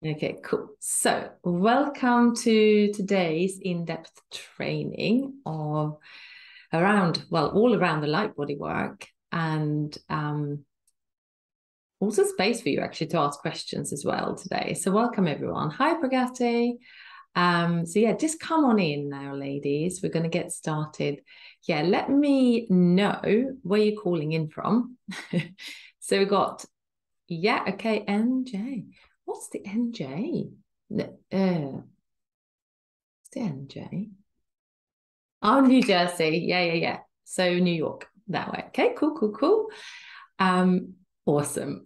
Okay, cool. So, welcome to today's in-depth training of all around the light body work and also space for you actually to ask questions as well today. So, welcome everyone. Hi, Pragati. So yeah, just come on in now, ladies. We're going to get started. Yeah, let me know where you're calling in from. So we've got, yeah, okay, NJ. What's the NJ? What's the NJ? Oh, New Jersey. Yeah. So New York that way. Okay, cool. Um, awesome.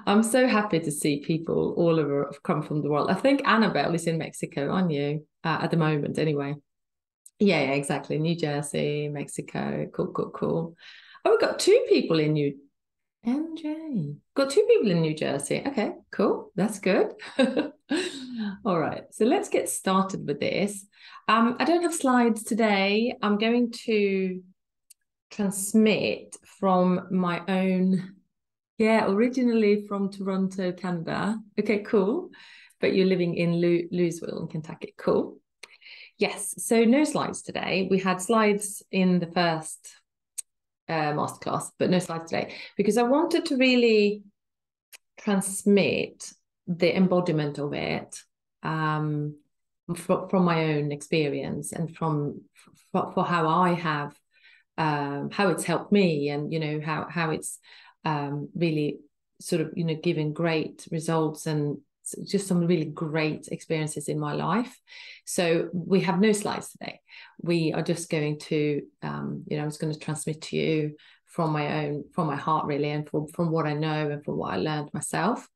I'm so happy to see people all over come from the world. I think Annabelle is in Mexico, aren't you? At the moment, anyway. Yeah, exactly. New Jersey, Mexico. Cool. Oh, we've got two people in New NJ. Got two people in New Jersey. Okay, cool. That's good. All right. So let's get started with this. I don't have slides today. I'm going to transmit from my own, yeah, originally from Toronto, Canada. Okay, cool. But you're living in Louisville in Kentucky. Cool. Yes. So no slides today. We had slides in the first masterclass, but no slides today because I wanted to really transmit the embodiment of it from my own experience and for how I have how it's helped me, and how it's really sort of given great results and just some really great experiences in my life. So we have no slides today. We are just going to I'm just going to transmit to you from my heart really, and from what I know and from what I learned myself.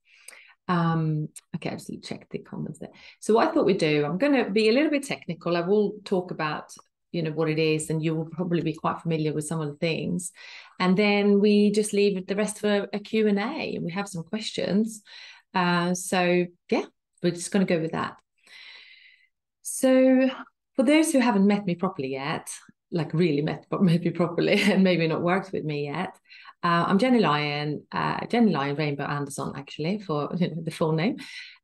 Okay, I just check the comments there. So what I thought we'd do, I'm going to be a little bit technical. I will talk about what it is, and you will probably be quite familiar with some of the things, and then we just leave the rest for a Q&A, and we have some questions. So yeah, we're just going to go with that. So for those who haven't met me properly yet, like really met me properly and maybe not worked with me yet, I'm Jenny Lyon Rainbow Anderson, actually, for the full name.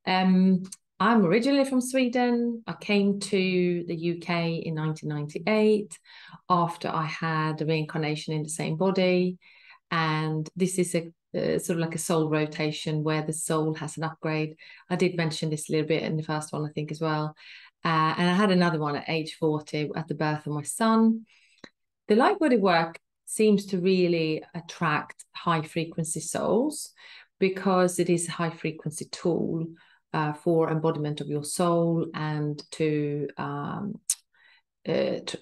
I'm originally from Sweden. I came to the UK in 1998 after I had a reincarnation in the same body. And this is a sort of like a soul rotation where the soul has an upgrade. I did mention this a little bit in the first one, I think, as well. And I had another one at age 40 at the birth of my son. The light body work seems to really attract high frequency souls because it is a high frequency tool for embodiment of your soul and to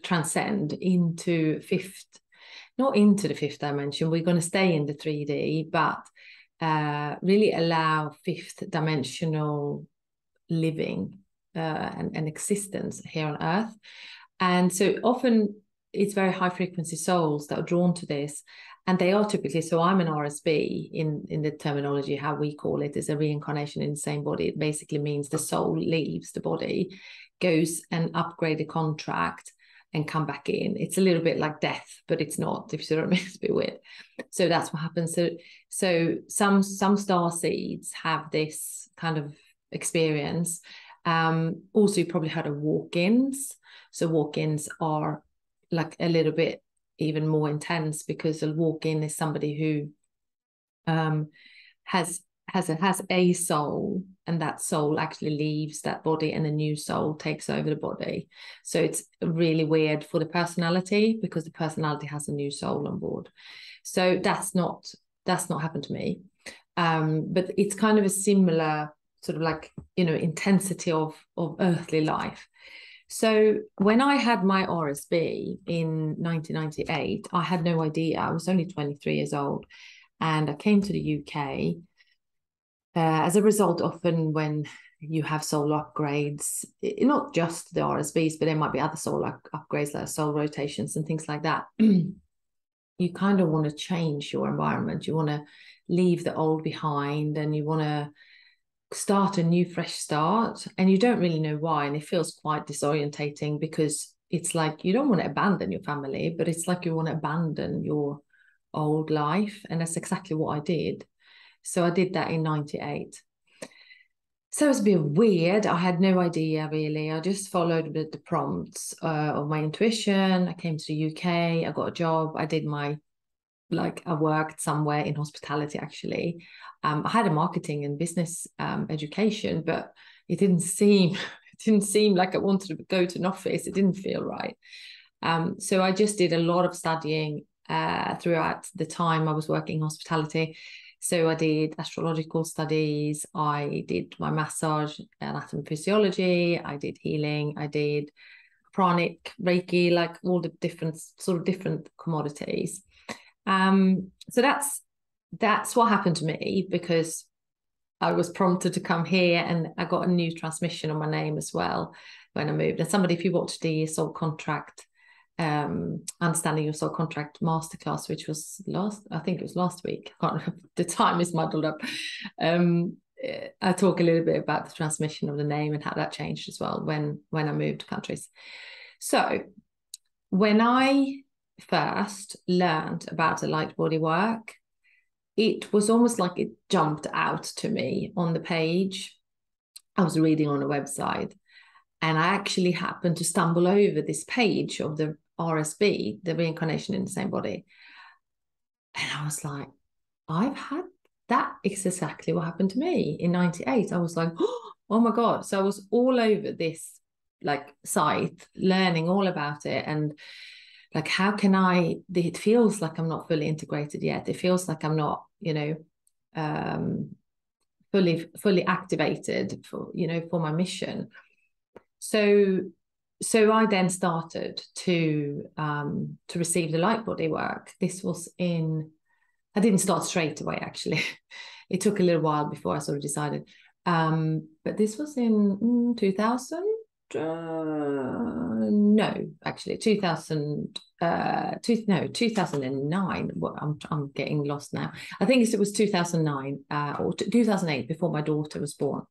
transcend into not into the fifth dimension. We're going to stay in the 3D, but really allow fifth dimensional living and existence here on Earth. And so often it's very high frequency souls that are drawn to this. And they are typically, so I'm an RSB in the terminology, how we call it, is a reincarnation in the same body. It basically means the soul leaves the body, goes and upgrade a contract and come back in. It's a little bit like death, but it's not, if you see what I mean. It's a bit weird. So that's what happens. So some star seeds have this kind of experience. Also, you probably heard of walk-ins. So walk-ins are like a little bit even more intense because a walk-in is somebody who has a soul, and that soul actually leaves that body and a new soul takes over the body. So it's really weird for the personality because the personality has a new soul on board. So that's not happened to me. But it's kind of a similar sort of like, intensity of earthly life. So when I had my RSB in 1998, I had no idea. I was only 23 years old, and I came to the UK. As a result, often when you have soul upgrades, not just the RSBs, but there might be other soul upgrades like soul rotations and things like that. You kind of want to change your environment. You want to leave the old behind, and you want to start a new fresh start, and you don't really know why, and it feels quite disorientating because it's like you don't want to abandon your family, but it's like you want to abandon your old life, and that's exactly what I did. So I did that in 98. So it's a bit weird. I had no idea really. I just followed the prompts of my intuition. I came to the UK. I got a job. I did my I worked somewhere in hospitality actually. I had a marketing and business education, but it didn't seem like I wanted to go to an office. It didn't feel right. So I just did a lot of studying throughout the time I was working in hospitality. So I did astrological studies, I did my massage, anatomy, physiology, I did healing, I did pranic, Reiki, like all the different commodities. So that's what happened to me, because I was prompted to come here, and I got a new transmission on my name as well when I moved. And somebody, if you watched the soul contract, understanding your soul contract masterclass, which was I think it was last week. I can't remember. The time is muddled up. I talk a little bit about the transmission of the name and how that changed as well when I moved countries. So when I first learned about the light body work, it was almost like it jumped out to me on the page. I was reading on a website, and I actually happened to stumble over this page of the RSB, the reincarnation in the same body. And I was like, I've had that. Is exactly what happened to me in 98. I was like, oh my God. So I was all over this site, learning all about it. And how can it feels like I'm not fully integrated yet. It feels like I'm not, fully activated for my mission. So I then started to receive the light body work. This was I didn't start straight away, actually. It took a little while before I sort of decided. But this was in 2000. No, actually 2009. Well, I'm getting lost now. I think it was 2009 or 2008, before my daughter was born.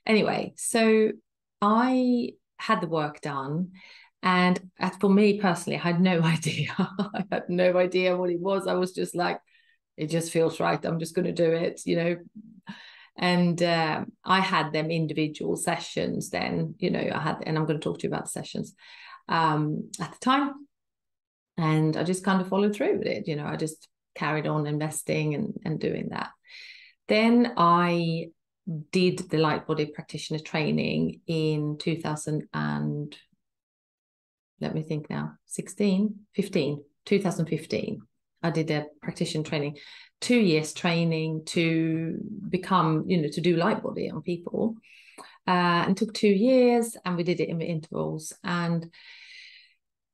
Anyway, so I had the work done, and for me personally, I had no idea. I had no idea what it was. I was just like, it just feels right. I'm just going to do it, And I had them individual sessions then, and I'm going to talk to you about the sessions at the time. And I just kind of followed through with it. I just carried on investing and doing that. Then I did the light body practitioner training in 2000 and let me think now, 2015. I did a practitioner training, 2 years training to become, to do light body on people. And took 2 years, and we did it in intervals. And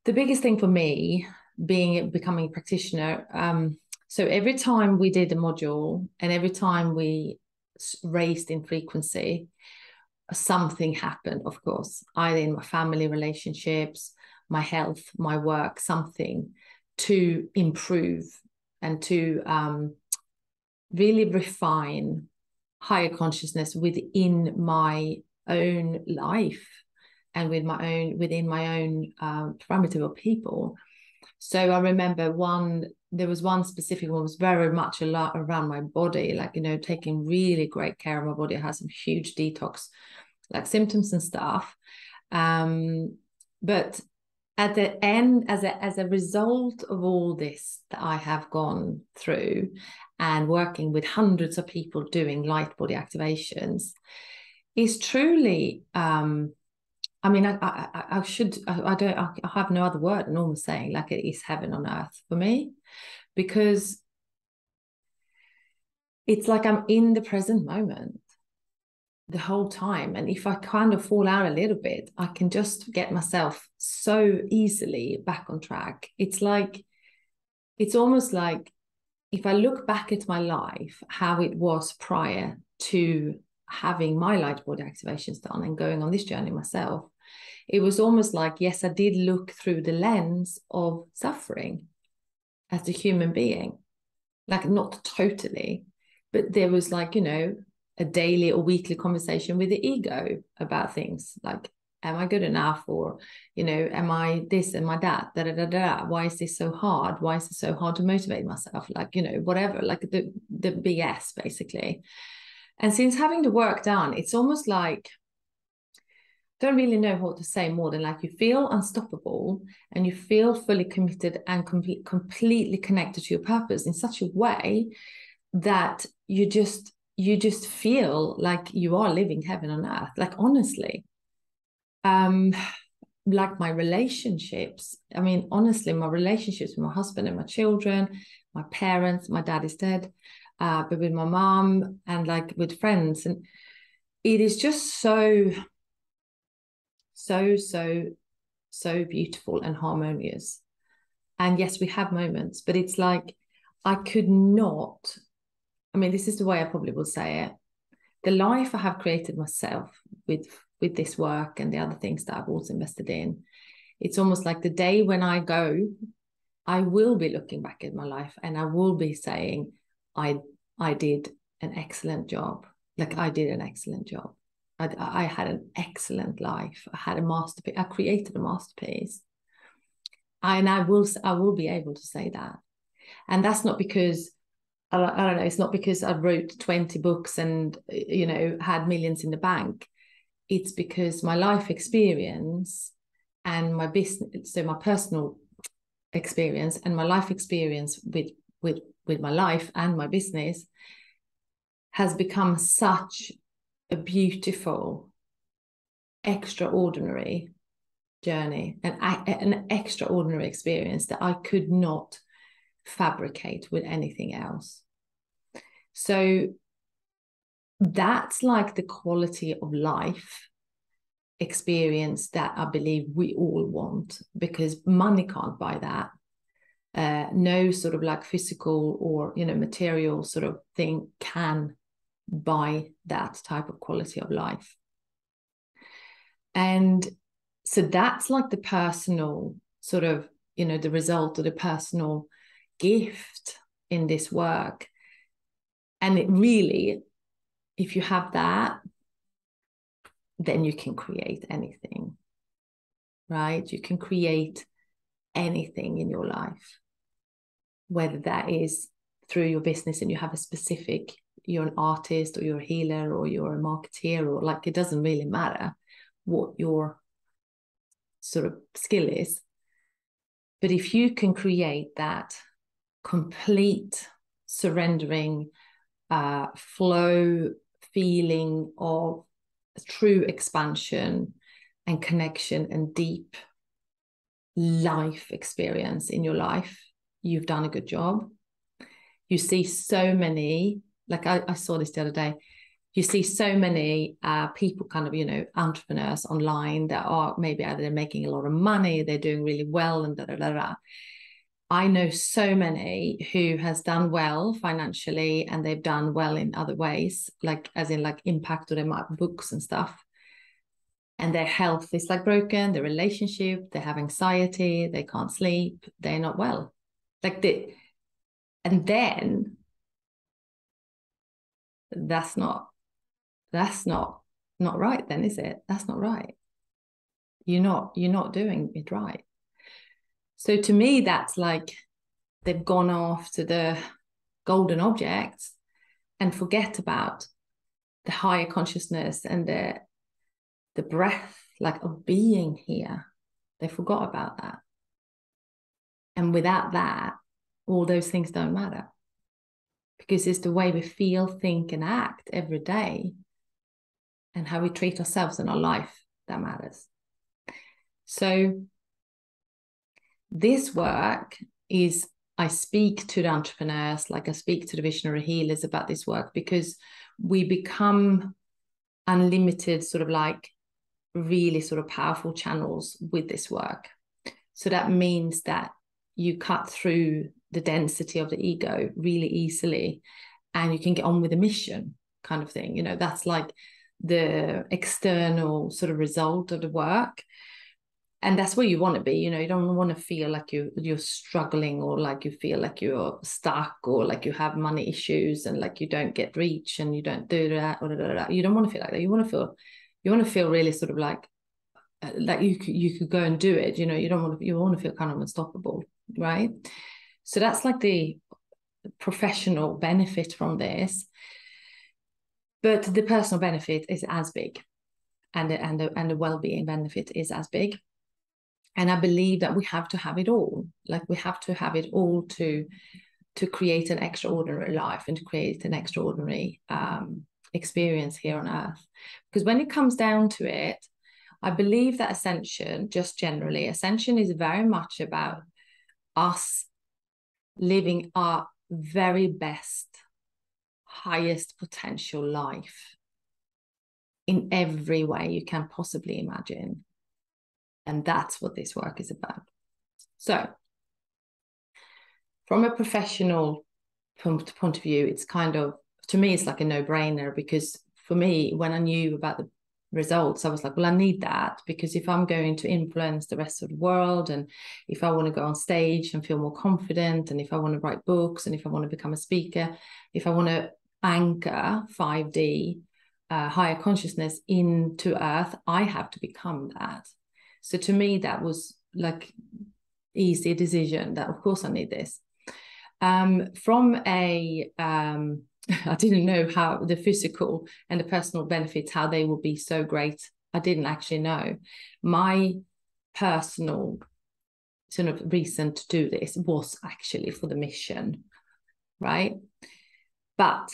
the biggest thing for me becoming a practitioner, so every time we did a module and every time we raised in frequency, something happened, of course, either in my family relationships, my health, my work, something to improve and to really refine higher consciousness within my own life and within my own parameter of people. So I remember there was one specific one was very much a lot around my body, taking really great care of my body. I had some huge detox symptoms and stuff. But at the end, as a result of all this that I have gone through and working with hundreds of people doing light body activations, is truly, I have no other word than almost saying it is heaven on earth for me, because it's like I'm in the present moment the whole time. And if I kind of fall out a little bit, I can just get myself so easily back on track. It's almost like if I look back at my life, how it was prior to having my light body activations done and going on this journey myself, it was almost like, yes, I did look through the lens of suffering as a human being, not totally, but there was a daily or weekly conversation with the ego about things like, am I good enough? Or, am I this? Am I that? Da, da, da, da. Why is this so hard? Why is it so hard to motivate myself? Whatever, the BS basically. And since having the work done, it's almost like, don't really know what to say more than like you feel unstoppable and you feel fully committed and completely connected to your purpose in such a way that you just feel like you are living heaven on earth. Like, honestly, like my relationships, I mean, honestly, my relationships with my husband and my children, my parents, my dad is dead, but with my mom and like with friends, and it is just so beautiful and harmonious. And yes, we have moments, but it's like I could not, I mean, this is the way I probably will say it. The life I have created myself with this work and the other things that I've also invested in, it's almost like the day when I go, I will be looking back at my life and I will be saying, I did an excellent job. Like, I did an excellent job. I had an excellent life. I had a masterpiece. I created a masterpiece. And I will be able to say that. And that's not because, I don't know, it's not because I wrote 20 books and, you know, had millions in the bank. It's because my life experience and my business, so my personal experience and my life experience with my life and my business has become such a beautiful, extraordinary journey, an extraordinary experience that I could not fabricate with anything else. So that's like the quality of life experience that I believe we all want, because money can't buy that. No sort of like physical or, you know, material sort of thing can buy that type of quality of life. And so that's like the personal sort of, you know, the result of the personal gift in this work. And it really, if you have that, then you can create anything, right? You can create anything in your life, whether that is through your business and you have a specific, you're an artist or you're a healer or you're a marketeer, or like, it doesn't really matter what your sort of skill is. But if you can create that complete surrendering, flow feeling of true expansion and connection and deep life experience in your life, you've done a good job. You see so many, like I saw this the other day, you see so many people kind of, you know, entrepreneurs online that are maybe either they're making a lot of money, they're doing really well, and da da da da. I know so many who has done well financially and they've done well in other ways, like as in like impacted them up books and stuff. And their health is like broken, their relationship, they have anxiety, they can't sleep, they're not well. Like and then that's not right then, is it? That's not right. You're not doing it right. So to me, that's like they've gone off to the golden objects and forget about the higher consciousness and the breath, like, of being here. They forgot about that. And without that, all those things don't matter, because it's the way we feel, think, and act every day and how we treat ourselves in our life that matters. So this work is, I speak to the entrepreneurs, like I speak to the visionary healers about this work, because we become unlimited, sort of like really sort of powerful channels with this work. So that means that you cut through the density of the ego really easily and you can get on with the mission, kind of thing. You know, that's like the external sort of result of the work. And that's where you want to be. You know, you don't want to feel like you're struggling, or like you feel like you're stuck, or like you have money issues and like you don't get reach and you don't do that, or da. You don't want to feel like that. You want to feel really sort of like you could go and do it. You know, you want to feel kind of unstoppable, right? So that's like the professional benefit from this. But the personal benefit is as big, and the well-being benefit is as big. And I believe that we have to have it all. Like, we have to have it all to create an extraordinary life and to create an extraordinary experience here on earth. Because when it comes down to it, I believe that ascension, just generally, ascension is very much about us living our very best, highest potential life in every way you can possibly imagine. And that's what this work is about. So, from a professional point of view, it's kind of, to me, it's like a no-brainer, because for me, when I knew about the results, I was like, well, I need that, because if I'm going to influence the rest of the world, and if I want to go on stage and feel more confident, and if I want to write books, and if I want to become a speaker, if I want to anchor 5D higher consciousness into earth, I have to become that. So to me, that was like easy decision that of course I need this. From a I didn't know how the physical and the personal benefits, how they will be so great. I didn't actually know. My personal sort of reason to do this was actually for the mission, right? But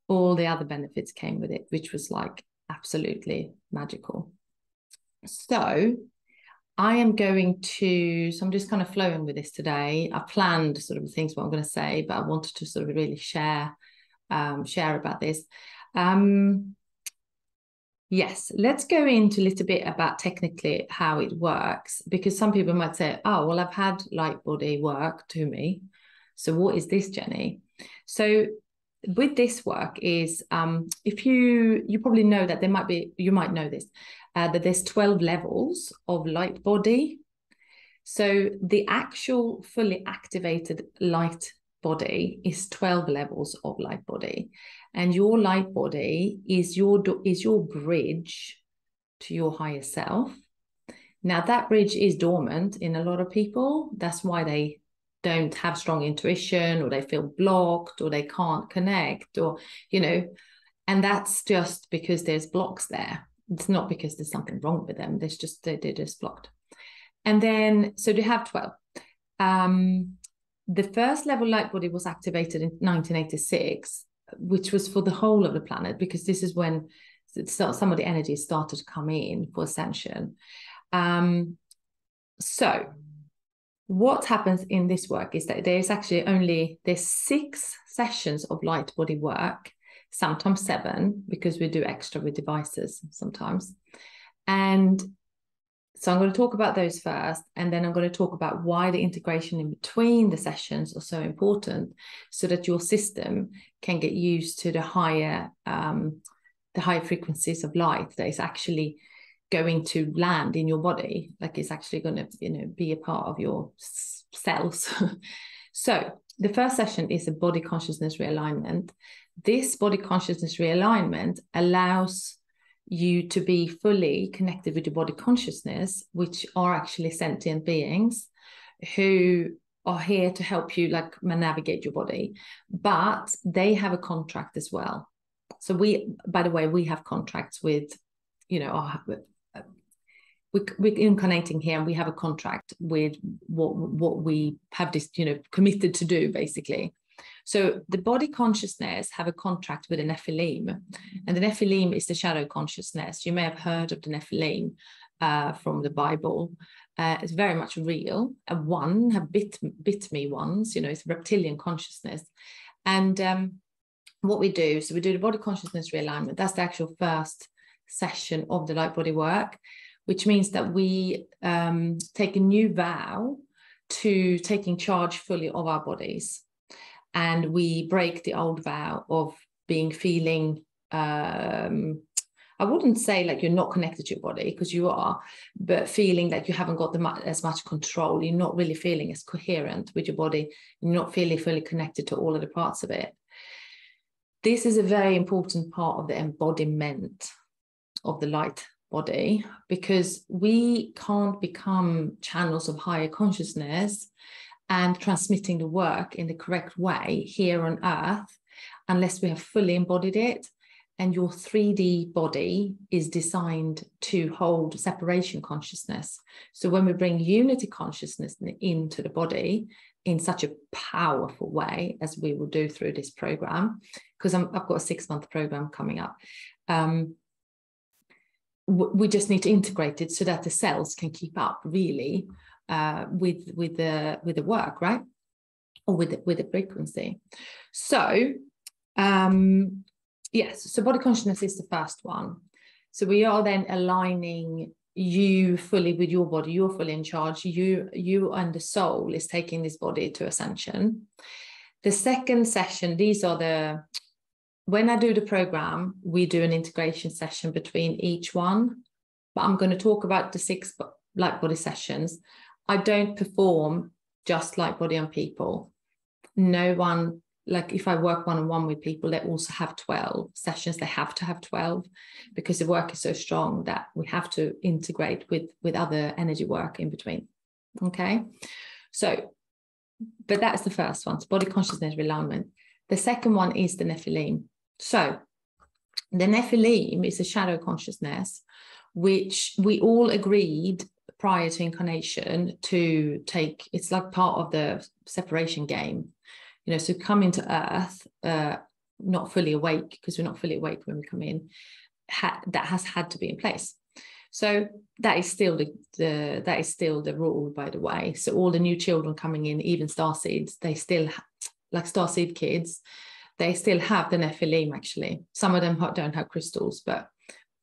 all the other benefits came with it, which was like absolutely magical. So I am going to, so I'm just kind of flowing with this today. I planned sort of things what I'm going to say, but I wanted to sort of really share about this. Yes, let's go into a little bit about technically how it works, because some people might say, oh, well, I've had Lightbody work to me. So what is this, Jenny? So with this work is, if you probably know that you might know this, that there's 12 levels of Lightbody. So the actual fully activated light body is 12 levels of Lightbody, and your Lightbody is your bridge to your higher self. Now that bridge is dormant in a lot of people. That's why they don't have strong intuition, or they feel blocked, or they can't connect, or and that's just because there's blocks there. It's not because there's something wrong with them. They're just blocked. And then, so they have 12. The first level Lightbody was activated in 1986, which was for the whole of the planet, because this is when some of the energy started to come in for ascension. So what happens in this work is that there's 6 sessions of Lightbody work, sometimes 7, because we do extra with devices sometimes. And so I'm going to talk about those first, and then I'm going to talk about why the integration in between the sessions are so important, so that your system can get used to the higher frequencies of light that is actually going to land in your body, like it's actually going to be a part of your cells. So the first session is a body consciousness realignment. This body consciousness realignment allows you to be fully connected with your body consciousness, which are actually sentient beings who are here to help you like navigate your body, but they have a contract as well. So by the way, we have contracts with, we're incarnating here, and we have a contract with what we have this, committed to do, basically. So the body consciousness have a contract with the Nephilim, and the Nephilim is the shadow consciousness. You may have heard of the Nephilim from the Bible. It's very much real. One have bit me once, it's reptilian consciousness. And what we do, so we do the body consciousness realignment. That's the actual first session of the Lightbody work, which means that we take a new vow to taking charge fully of our bodies. And we break the old vow of feeling, I wouldn't say like you're not connected to your body, because you are, but feeling like you haven't got as much control. You're not really feeling as coherent with your body. You're not feeling fully connected to all of the parts of it. This is a very important part of the embodiment of the light body, because we can't become channels of higher consciousness and transmitting the work in the correct way here on earth unless we have fully embodied it. and your 3D body is designed to hold separation consciousness. So when we bring unity consciousness into the body in such a powerful way, as we will do through this program, because I've got a 6-month program coming up, we just need to integrate it so that the cells can keep up really with the work, right? Or with the frequency. So yes, so body consciousness is the first one. So we are then aligning you fully with your body. You're fully in charge. You and the soul is taking this body to ascension. The second session, when I do the program, we do an integration session between each one. But I'm going to talk about the 6 Lightbody sessions. I don't perform just Lightbody on people. No one, like if I work one-on-one with people, they also have 12 sessions. They have to have 12 because the work is so strong that we have to integrate with other energy work in between. Okay. So, but that's the first one. So body consciousness realignment. The second one is the Nephilim. So the Nephilim is a shadow consciousness, which we all agreed prior to incarnation to take. It's like part of the separation game. You know, so come into Earth, not fully awake, because we're not fully awake when we come in, that has had to be in place. So that is still the rule, by the way. So all the new children coming in, even starseeds, they still, like starseed kids, they still have the Nephilim, actually. Some of them don't have crystals, but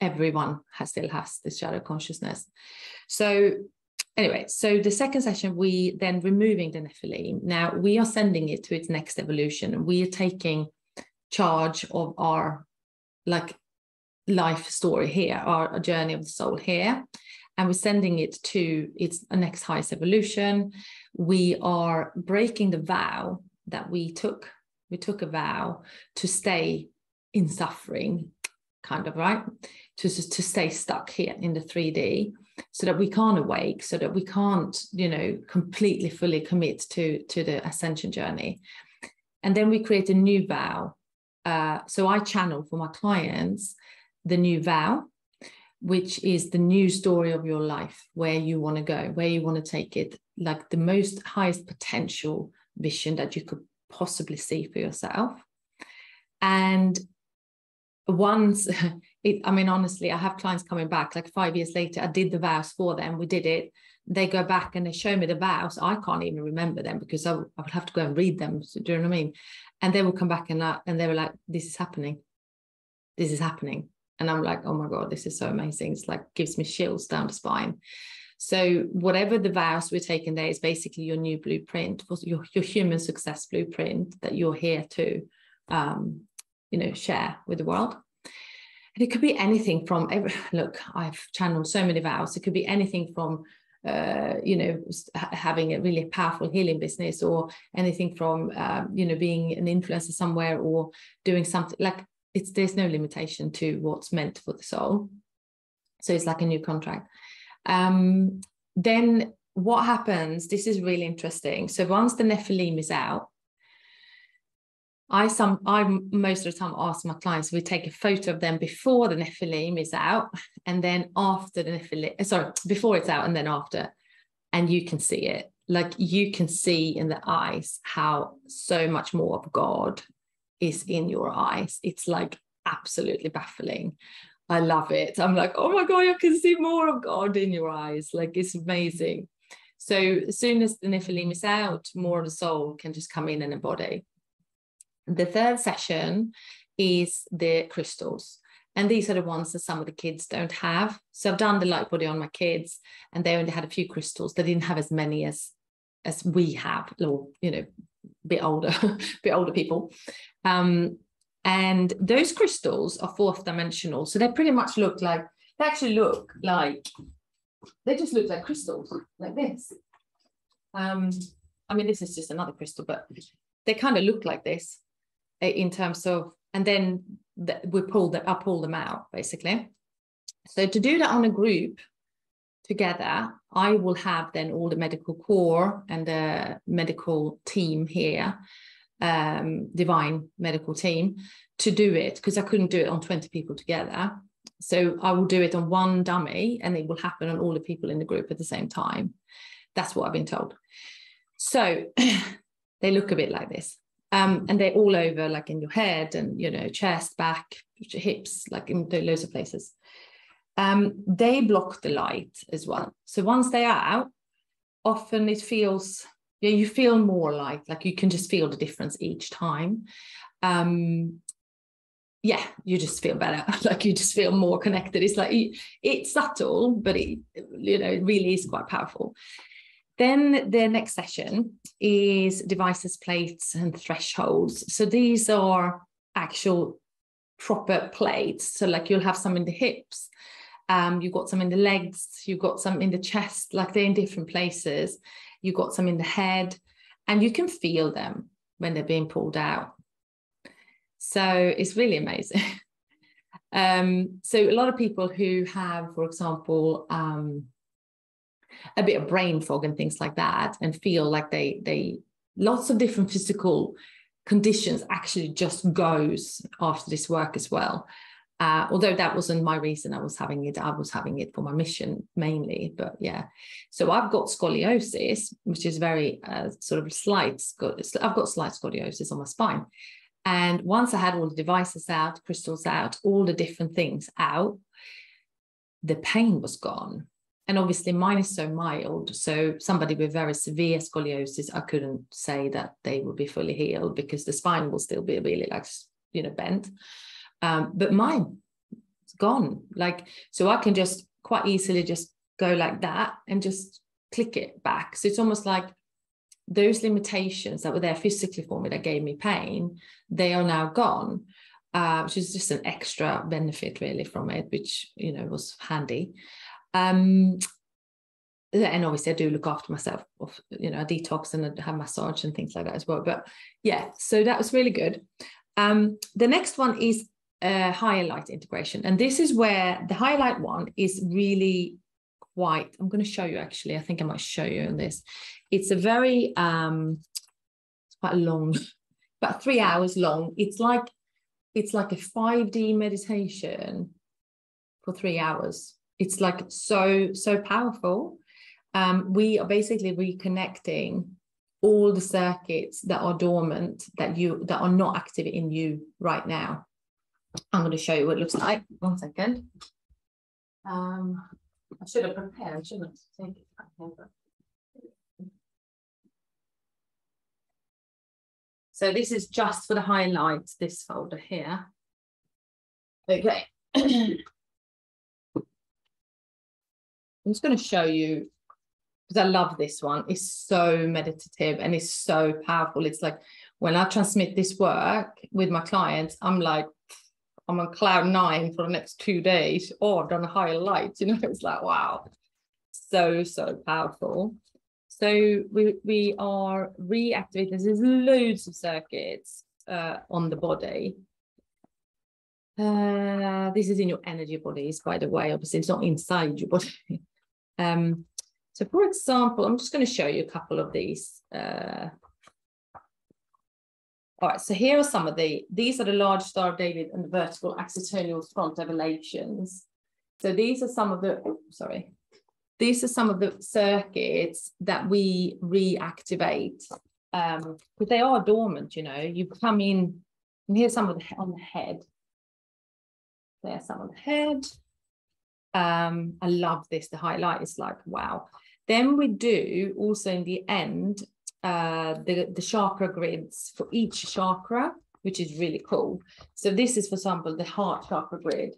everyone still has this shadow consciousness. So anyway, so the second session, we then removing the Nephilim. Now we are sending it to its next evolution. We are taking charge of our life story here, our journey of the soul here, and we're sending it to its next highest evolution. We are breaking the vow that we took. We took a vow to stay in suffering, kind of, right? To stay stuck here in the 3D, so that we can't awake, so that we can't, completely fully commit to the ascension journey. And then we create a new vow. So I channel for my clients the new vow, which is the new story of your life, where you want to go, where you want to take it, like the most highest potential vision that you could possibly see for yourself. And once, honestly, I have clients coming back like 5 years later. I did the vows for them. We did it. They go back and they show me the vows. I can't even remember them because I would have to go and read them. So, do you know what I mean? And they will come back and they were like, this is happening. This is happening. And I'm like, oh my God, this is so amazing. It's like, gives me chills down the spine. So whatever the vows we're taking there is basically your new blueprint, your human success blueprint that you're here to, share with the world. And it could be anything from look, I've channeled so many vows. It could be anything from, having a really powerful healing business, or anything from, being an influencer somewhere, or doing something like there's no limitation to what's meant for the soul. So it's like a new contract. Then what happens, this is really interesting. So once the Nephilim is out, I most of the time ask my clients, we take a photo of them before the Nephilim is out, and then after the Nephilim, before it's out and then after, and you can see it. Like you can see in the eyes how so much more of God is in your eyes. It's like absolutely baffling. I love it. I'm like, oh my God, you can see more of God in your eyes. Like it's amazing. So as soon as the Nephilim is out, more of the soul can just come in and embody. The third session is the crystals. And these are the ones that some of the kids don't have. So I've done the Lightbody on my kids, and they only had a few crystals. They didn't have as many as we have, or, a bit older people. And those crystals are 4th dimensional. So they pretty much they just look like crystals, like this. This is just another crystal, but they kind of look like this in terms of, and then I pull them out, basically. So to do that on a group together, I will have then all the medical core and the medical team here divine medical team to do it, because I couldn't do it on 20 people together. So I will do it on one dummy, and it will happen on all the people in the group at the same time. That's what I've been told. So they look a bit like this. And they're all over, like in your head and, you know, chest, back, hips, like in loads of places. They block the light as well. So once they are out, often it feels, yeah, you feel more like you can just feel the difference each time. Yeah, you just feel better. Like you just feel more connected. It's like, it's subtle, but it, you know, it really is quite powerful. Then the next session is devices, plates, and thresholds. So these are actual proper plates. So like you'll have some in the hips, you've got some in the legs, you've got some in the chest, like they're in different places. You've got some in the head, and you can feel them when they're being pulled out. So it's really amazing. So a lot of people who have, for example, a bit of brain fog and things like that, and feel like they lots of different physical conditions actually just goes after this work as well. Although that wasn't my reason I was having it for my mission mainly, but yeah. So I've got scoliosis, which is very sort of slight. I've got slight scoliosis on my spine. And once I had all the devices out, crystals out, all the different things out, the pain was gone. And obviously mine is so mild. So somebody with very severe scoliosis, I couldn't say that they would be fully healed, because the spine will still be really like, you know, bent. But mine is gone. Like, so I can just quite easily just go like that and just click it back. So it's almost like those limitations that were there physically for me that gave me pain, they are now gone, which is just an extra benefit really from it, which, you know, was handy. And obviously I do look after myself, you know, I detox and I have massage and things like that as well. But yeah, so that was really good. The next one is higher light integration. And this is where the highlight one is really quite, I'm going to show you actually, I think I might show you on this. It's a very, it's quite long, about 3 hours long. It's like a 5D meditation for 3 hours. It's like so powerful. We are basically reconnecting all the circuits that are dormant, that are not active in you right now. I'm going to show you what it looks like. 1 second. I should have prepared, shouldn't I? Take it back over. So this is just for the highlights, this folder here. Okay. I'm just going to show you, because I love this one. It's so meditative and it's so powerful. It's like when I transmit this work with my clients, I'm like, I'm on cloud 9 for the next 2 days. Oh, I've done a highlight. You know, it's like, wow, so powerful. So we are reactivating. There's loads of circuits on the body. This is in your energy bodies, by the way. Obviously, it's not inside your body. So, for example, I'm just going to show you a couple of these. All right, so here are some of these are the large Star of David and the vertical accitonal front revelations. So these are some of the, these are some of the circuits that we reactivate, but they are dormant, you know. You come in, and here's some of the on the head. There's some on the head. I love this. The highlight is like, wow. Then we do also in the end, the chakra grids for each chakra, which is really cool. So this is, for example, the heart chakra grid.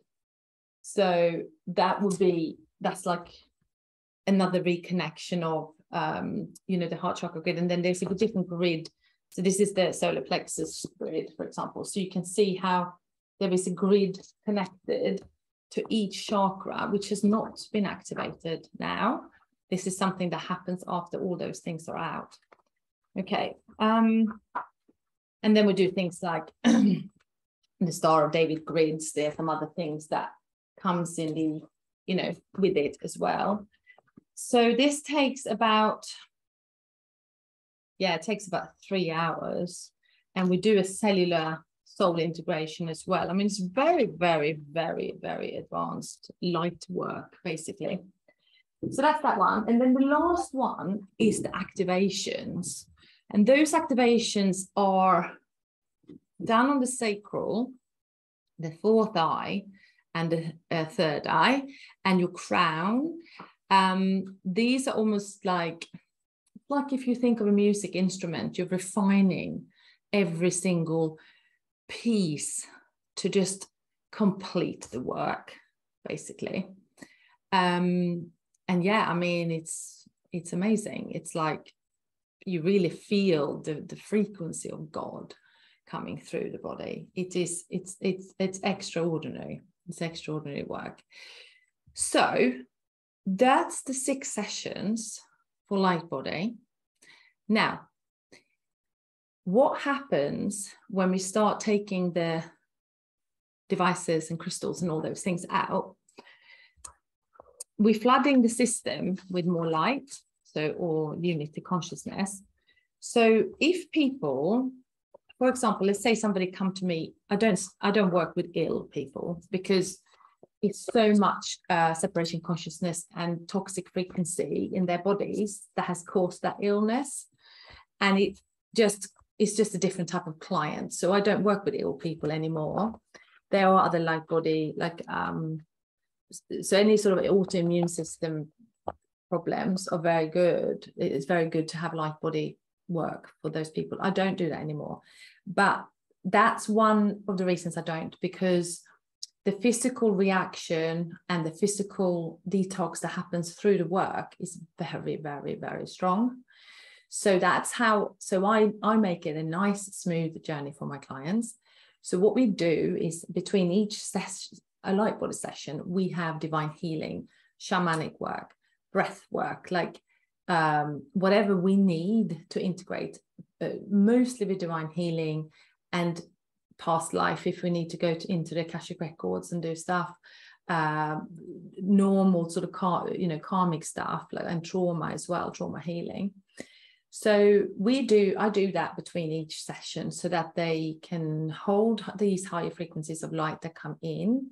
So that would be, that's like another reconnection of, you know, the heart chakra grid. And then there's a different grid. So this is the solar plexus grid, for example. So you can see how there is a grid connected to each chakra, which has not been activated now. This is something that happens after all those things are out. Okay. And then we do things like the Star of David grids. There are some other things that comes in the, you know, with it as well. So this takes about, yeah, it takes about 3 hours. And we do a cellular soul integration as well. I mean, it's very, very, very, very advanced light work, basically. So that's that one. And then the last one is the activations. And those activations are down on the sacral, the fourth eye, and the third eye, and your crown. These are almost like if you think of a music instrument, you're refining every single piece to just complete the work, basically. And yeah, I mean, it's amazing. It's like you really feel the frequency of God coming through the body. It's extraordinary. It's extraordinary work. So that's the 6 sessions for Lightbody. Now, what happens when we start taking the devices and crystals and all those things out? We're flooding the system with more light, or unity consciousness. So if people, for example, let's say somebody come to me, I don't work with ill people because it's so much separation consciousness and toxic frequency in their bodies that has caused that illness. And it's just a different type of client. So I don't work with ill people anymore. There are other Lightbody, so any sort of autoimmune system problems are very good. It's very good to have Lightbody work for those people. I don't do that anymore. But that's one of the reasons I don't, because the physical reaction and the physical detox that happens through the work is very, very, very strong. So that's how, I make it a nice, smooth journey for my clients. So what we do is between each session, a Lightbody session, we have divine healing, shamanic work, breath work, whatever we need to integrate, mostly with divine healing and past life, if we need to go into the Akashic records and do stuff, normal sort of karmic stuff, and trauma as well, trauma healing. So I do that between each session so that they can hold these higher frequencies of light that come in,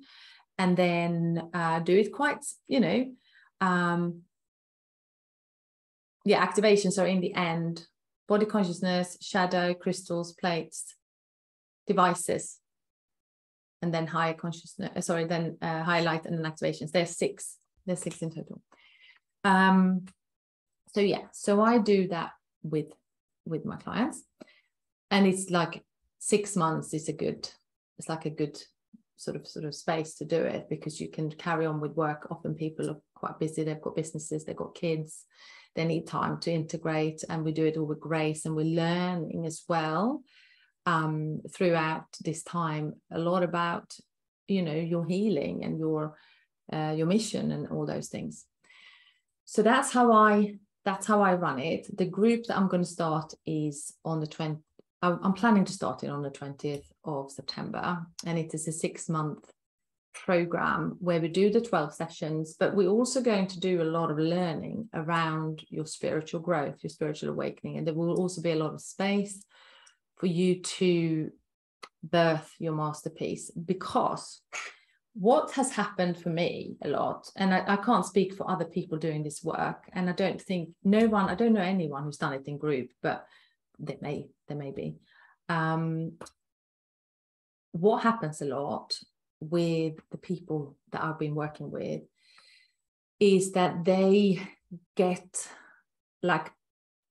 and then do it quite, activation. So in the end, body consciousness, shadow, crystals, plates, devices, and then higher consciousness, higher light and then activations. There's 6 in total. So I do that with my clients, and it's like 6 months is a good sort of space to do it, because you can carry on with work. Often people are quite busy, they've got businesses, they've got kids, they need time to integrate, and we do it all with grace, and we're learning as well throughout this time a lot about your healing and your mission and all those things. So that's how I run it. The group that I'm going to start is on the 20th. I'm planning to start it on the 20th of September, and it is a 6-month program where we do the 12 sessions, but we're also going to do a lot of learning around your spiritual growth, your spiritual awakening, and there will also be a lot of space for you to birth your masterpiece. Because what has happened for me a lot, and I can't speak for other people doing this work, and I don't know anyone who's done it in group, but there may be. What happens a lot with the people that I've been working with is that they get like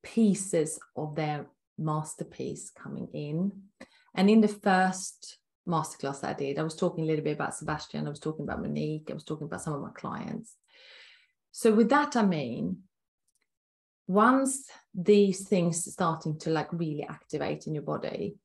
pieces of their masterpiece coming in. And in the first masterclass that I did, I was talking a little bit about Sebastian, I was talking about Monique, I was talking about some of my clients. So with that, I mean, once these things are starting to really activate in your body,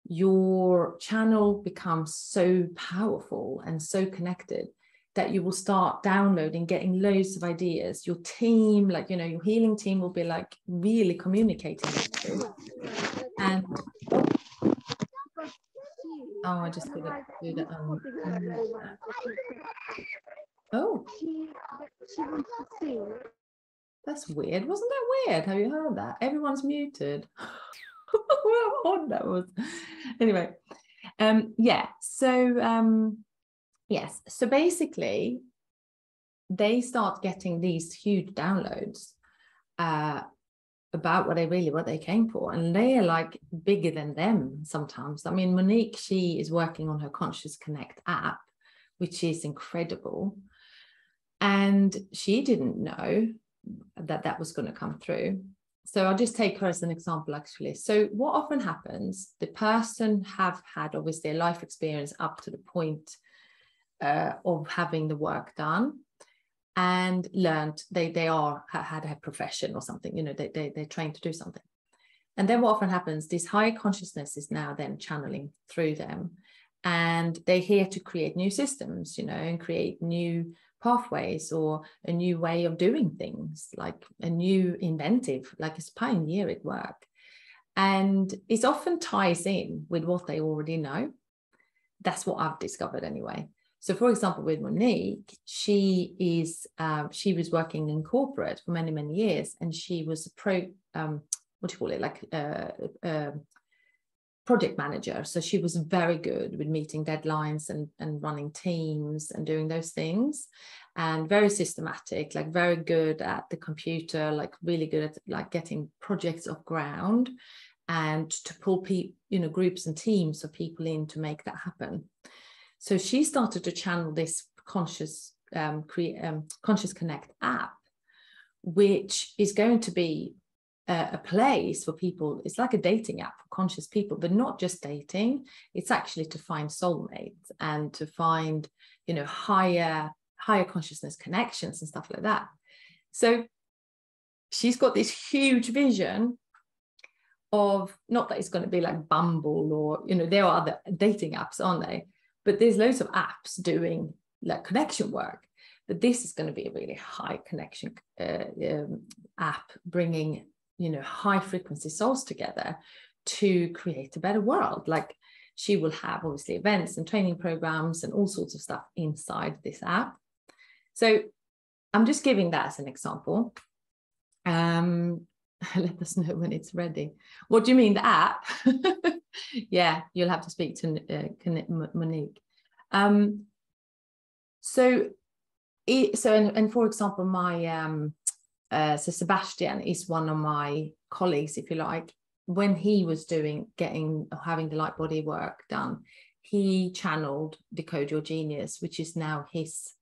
your channel becomes so powerful and so connected that you will start downloading, getting loads of ideas. Your team, your healing team will be really communicating with you. And I just couldn't do that. Oh, that's weird. Wasn't that weird? Have you heard that? Everyone's muted. How odd that was. Anyway, yeah. So yes. So basically, they start getting these huge downloads about what they came for, and they are like bigger than them sometimes. I mean, Monique, she is working on her Conscious Connect app, which is incredible, and she didn't know that that was going to come through. So I'll just take her as an example, actually. So what often happens, the person have had obviously a life experience up to the point of having the work done, and learned they had a profession or something, you know, they're trained to do something. And then what often happens, this higher consciousness is now then channeling through them, and they're here to create new systems, you know, and create new pathways or a new way of doing things, like a new inventive, like it's pioneering work. And it often ties in with what they already know. That's what I've discovered anyway. So, for example, with Monique, she was working in corporate for many, many years, and she was project manager. So she was very good with meeting deadlines and running teams and doing those things, and very systematic, like very good at the computer, like really good at like getting projects off ground and to pull groups and teams of people in to make that happen. So she started to channel this Conscious Connect app, which is going to be a place for people. It's like a dating app for conscious people, but not just dating. It's actually to find soulmates and to find, you know, higher consciousness connections and stuff like that. So she's got this huge vision of, not that it's going to be like Bumble or, you know, there are other dating apps, aren't they? But there's loads of apps doing like connection work. But this is going to be a really high connection app, bringing, you know, high frequency souls together to create a better world. Like she will have obviously events and training programs and all sorts of stuff inside this app. So I'm just giving that as an example. Let us know when it's ready. What do you mean, the app? Yeah, you'll have to speak to Monique. So for example, my so Sebastian is one of my colleagues, if you like. When he was having the Lightbody work done, he channeled Decode Your Genius, which is now his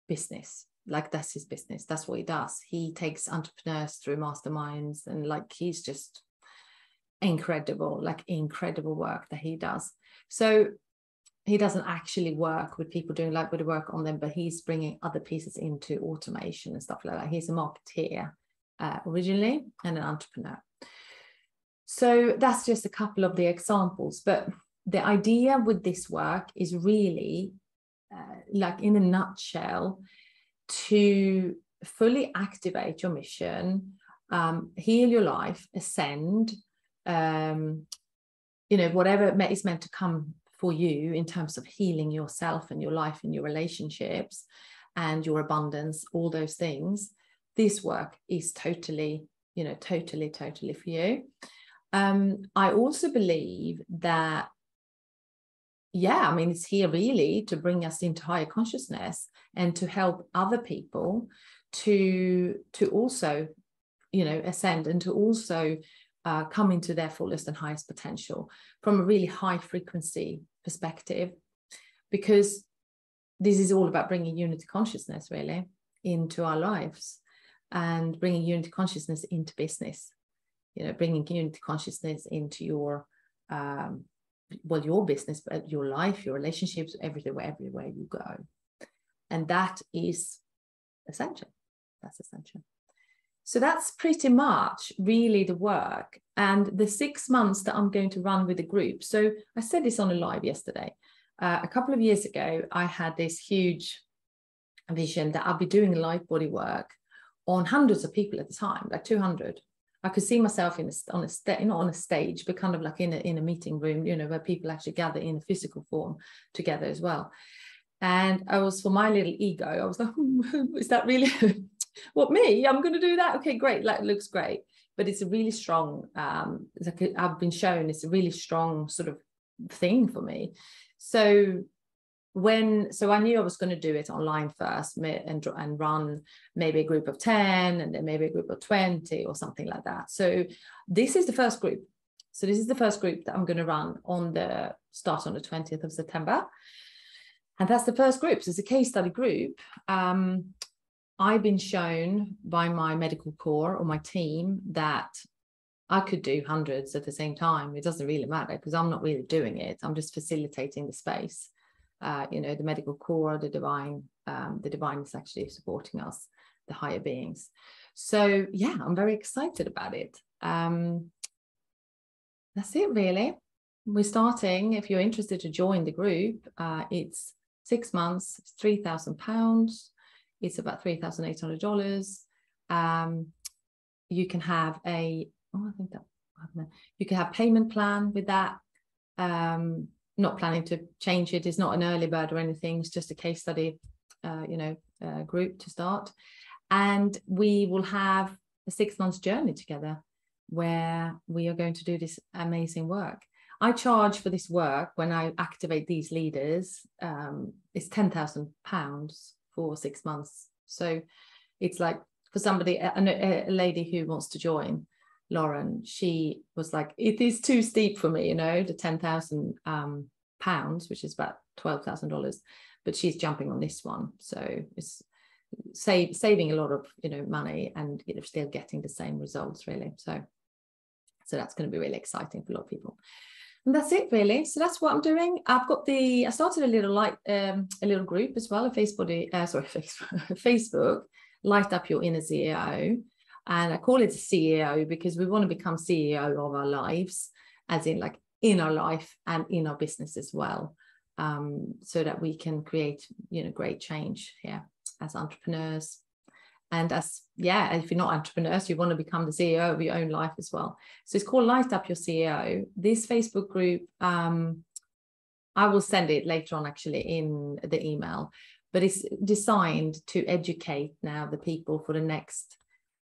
business. Like that's his business. That's what he does. He takes entrepreneurs through masterminds, and like he's just incredible work that he does. So he doesn't actually work with people doing Lightbody work on them, but he's bringing other pieces into automation and stuff like that. He's a marketeer originally and an entrepreneur. So that's just a couple of the examples. But the idea with this work is really, like in a nutshell, to fully activate your mission, heal your life, ascend, whatever is meant to come for you in terms of healing yourself and your life and your relationships and your abundance, all those things. This work is totally for you. I also believe that, it's here really to bring us into higher consciousness and to help other people to also, ascend and to also come into their fullest and highest potential from a really high frequency perspective, because this is all about bringing unity consciousness really into our lives and bringing unity consciousness into business, bringing unity consciousness into your business, but your life, your relationships, everywhere you go. And that is essential. That's essential. So that's pretty much really the work and the 6 months that I'm going to run with the group. So I said this on a live yesterday. A couple of years ago, I had this huge vision that I'll be doing Lightbody work on hundreds of people at the time, like 200. I could see myself on a stage, but kind of like in a meeting room, where people actually gather in a physical form together as well. And I was, for my little ego, I was like, is that really what, me? I'm going to do that? Okay, great. That looks great. but it's a really strong, I've been shown it's a really strong sort of thing for me. So I knew I was going to do it online first and run maybe a group of 10 and then maybe a group of 20 or something like that. So this is the first group. So this is the first group that I'm going to run on the 20th of September. And that's the first group. So it's a case study group. I've been shown by my medical core or my team that I could do hundreds at the same time. It doesn't really matter because I'm not really doing it. I'm just facilitating the space. The medical core, the divine is actually supporting us, the higher beings. So yeah, I'm very excited about it. That's it really. We're starting. If you're interested to join the group, it's 6 months, it's £3,000. It's about $3,800. You can have you can have payment plan with that. Not planning to change it. It's not an early bird or anything. It's just a case study, group to start. And we will have a 6 months journey together where we are going to do this amazing work. I charge for this work when I activate these leaders. It's £10,000 for 6 months. So it's like for somebody, a lady who wants to join, Lauren, she was like, it is too steep for me, the £10,000, which is about $12,000, but she's jumping on this one. So it's saving a lot of, money and still getting the same results really. So that's going to be really exciting for a lot of people. And that's it really. So that's what I'm doing. I started a little group as well, Facebook, Light Up Your Inner CEO. And I call it CEO because we want to become CEO of our lives, as in like in our life and in our business as well, so that we can create, great change here as entrepreneurs. And if you're not entrepreneurs, you want to become the CEO of your own life as well. So it's called Light Up Your CEO. This Facebook group, I will send it later on actually in the email, but it's designed to educate now the people for the next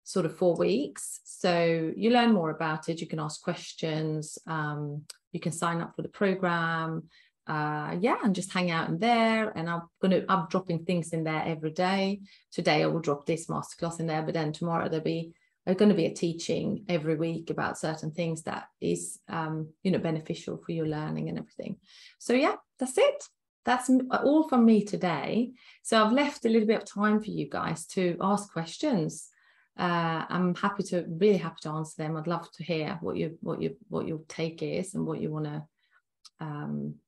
sort of 4 weeks. So you learn more about it. You can ask questions. You can sign up for the program. And just hang out in there. And I'm dropping things in there every day. Today I will drop this masterclass in there, but then tomorrow there's going to be a teaching every week about certain things that is, beneficial for your learning and everything. So yeah, that's it. That's all from me today. So I've left a little bit of time for you guys to ask questions. I'm really happy to answer them. I'd love to hear what your take is and what you want to,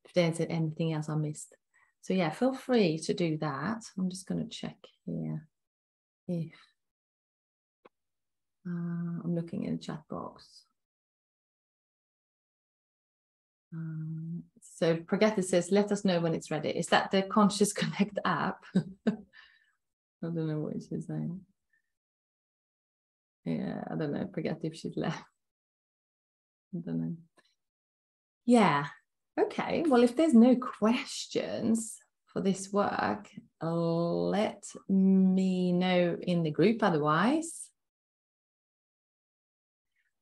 if there's anything else I missed. So yeah, feel free to do that. I'm just going to check here if I'm looking in the chat box. So Pragati says, let us know when it's ready. Is that the Conscious Connect app? I don't know what she's saying. Yeah, I don't know, Pragati, if she's left. I don't know. Yeah. Okay, well, if there's no questions for this work, let me know in the group. Otherwise,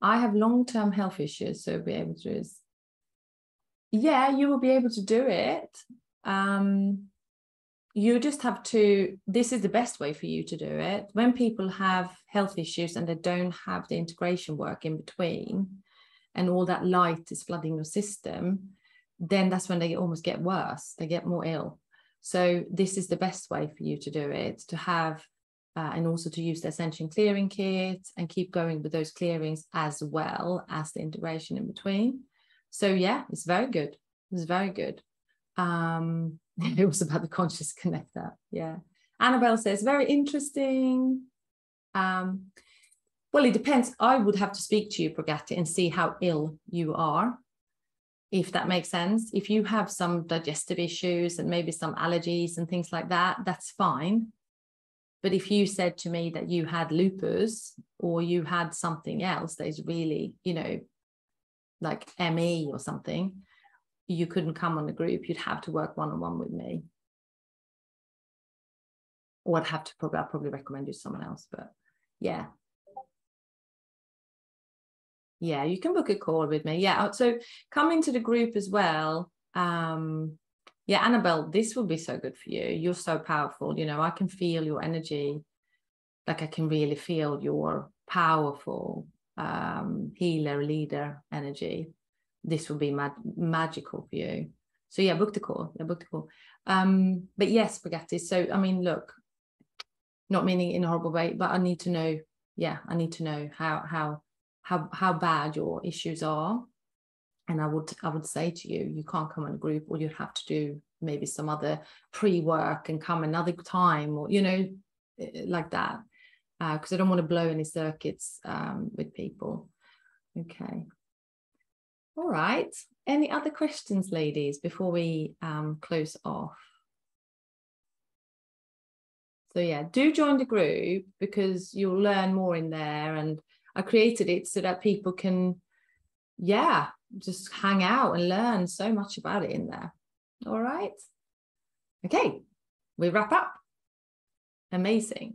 I have long-term health issues, so be able to do this. Yeah, you will be able to do it. You just have to, this is the best way for you to do it. When people have health issues and they don't have the integration work in between, and all that light is flooding your system, then that's when they almost get worse. They get more ill. So this is the best way for you to do it, to have, and also to use the Ascension Clearing Kit and keep going with those clearings as well as the integration in between. So yeah, it's very good. It's very good. It was about the Conscious Connector. Yeah. Annabelle says, very interesting. Well, it depends. I would have to speak to you, Pragati, and see how ill you are, if that makes sense. If you have some digestive issues and maybe some allergies and things like that, that's fine. But if you said to me that you had lupus or you had something else that is really, like ME or something, you couldn't come on the group. You'd have to work one-on-one with me. Or I'd probably recommend you someone else, but yeah. Yeah, you can book a call with me. Yeah, so come into the group as well. Yeah, Annabelle, this will be so good for you. You're so powerful. You know, I can feel your energy. Like I can really feel your powerful healer, leader energy. This will be magical for you. So yeah, book the call. Yeah, book the call. But yes, spaghetti. So I mean, look, not meaning in a horrible way, but I need to know. Yeah, I need to know how bad your issues are. And I would say to you, you can't come in a group, or you'd have to do maybe some other pre-work and come another time, or, you know, like that. Because I don't want to blow any circuits with people. Okay. All right. Any other questions, ladies, before we close off? So yeah, do join the group, because you'll learn more in there. And I created it so that people can, yeah, just hang out and learn so much about it in there. All right. Okay, we wrap up. Amazing.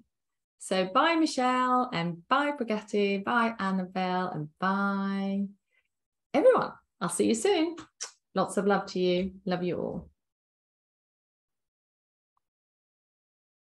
So bye, Michelle, and bye, Brigitte, bye, Annabelle, and bye, everyone. I'll see you soon. Lots of love to you. Love you all.